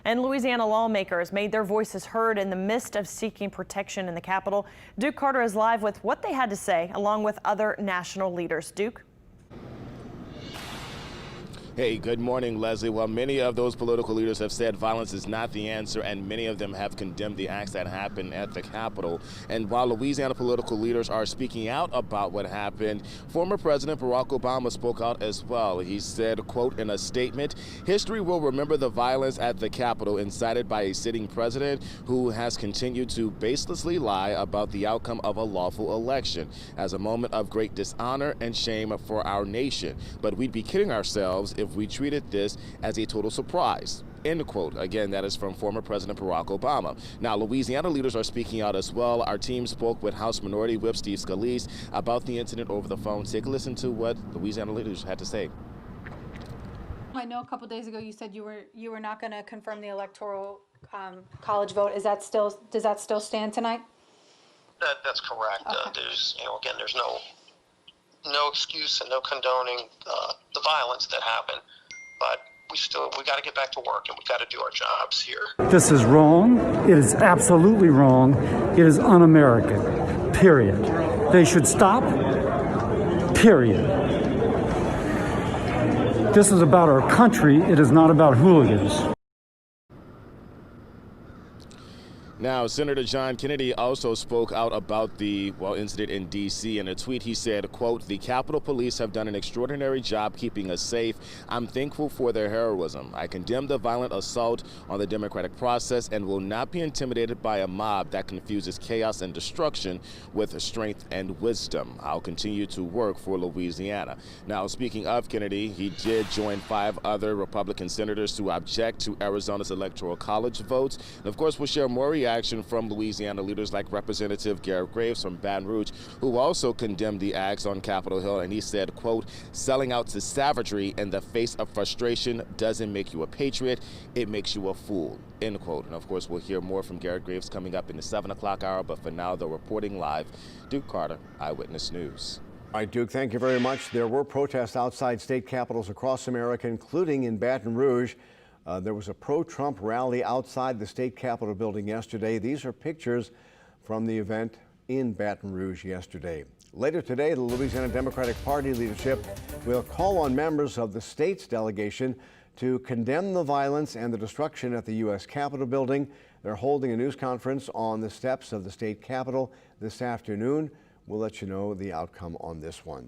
And Louisiana lawmakers made their voices heard in the midst of seeking protection in the Capitol. Duke Carter is live with what they had to say, along with other national leaders. Duke? Hey, good morning, Leslie. Well, many of those political leaders have said violence is not the answer, and many of them have condemned the acts that happened at the Capitol. And while Louisiana political leaders are speaking out about what happened, former President Barack Obama spoke out as well. He said, quote, in a statement, "History will remember the violence at the Capitol incited by a sitting president who has continued to baselessly lie about the outcome of a lawful election as a moment of great dishonor and shame for our nation. But we'd be kidding ourselves if we treated this as a total surprise." End quote. Again, that is from former President Barack Obama. Now, Louisiana leaders are speaking out as well. Our team spoke with House Minority Whip Steve Scalise about the incident over the phone. Take a listen to what Louisiana leaders had to say. I know a couple days ago you said you were not going to confirm the electoral college vote. Does that still stand tonight? That's correct. Okay. There's no excuse and no condoning the violence that happened, but we got to get back to work and we got to do our jobs here. This is wrong. It is absolutely wrong. It is un-American. Period. They should stop. Period. This is about our country. It is not about hooligans. Now, Senator John Kennedy also spoke out about the incident in D.C. In a tweet, he said, quote, "The Capitol Police have done an extraordinary job keeping us safe. I'm thankful for their heroism. I condemn the violent assault on the democratic process and will not be intimidated by a mob that confuses chaos and destruction with strength and wisdom. I'll continue to work for Louisiana." Now, speaking of Kennedy, he did join 5 other Republican senators to object to Arizona's electoral college votes. And of course, we'll share more reaction from Louisiana leaders like Representative Garrett Graves from Baton Rouge, who also condemned the acts on Capitol Hill. And he said, quote, "Selling out to savagery in the face of frustration doesn't make you a patriot, it makes you a fool," end quote. And of course, we'll hear more from Garrett Graves coming up in the 7 o'clock hour. But for now, they're reporting live. Duke Carter, Eyewitness News. All right, Duke, thank you very much. There were protests outside state capitals across America, including in Baton Rouge. There was a pro-Trump rally outside the state capitol building yesterday. These are pictures from the event in Baton Rouge yesterday. Later today, the Louisiana Democratic Party leadership will call on members of the state's delegation to condemn the violence and the destruction at the U.S. Capitol building. They're holding a news conference on the steps of the state capitol this afternoon. We'll let you know the outcome on this one.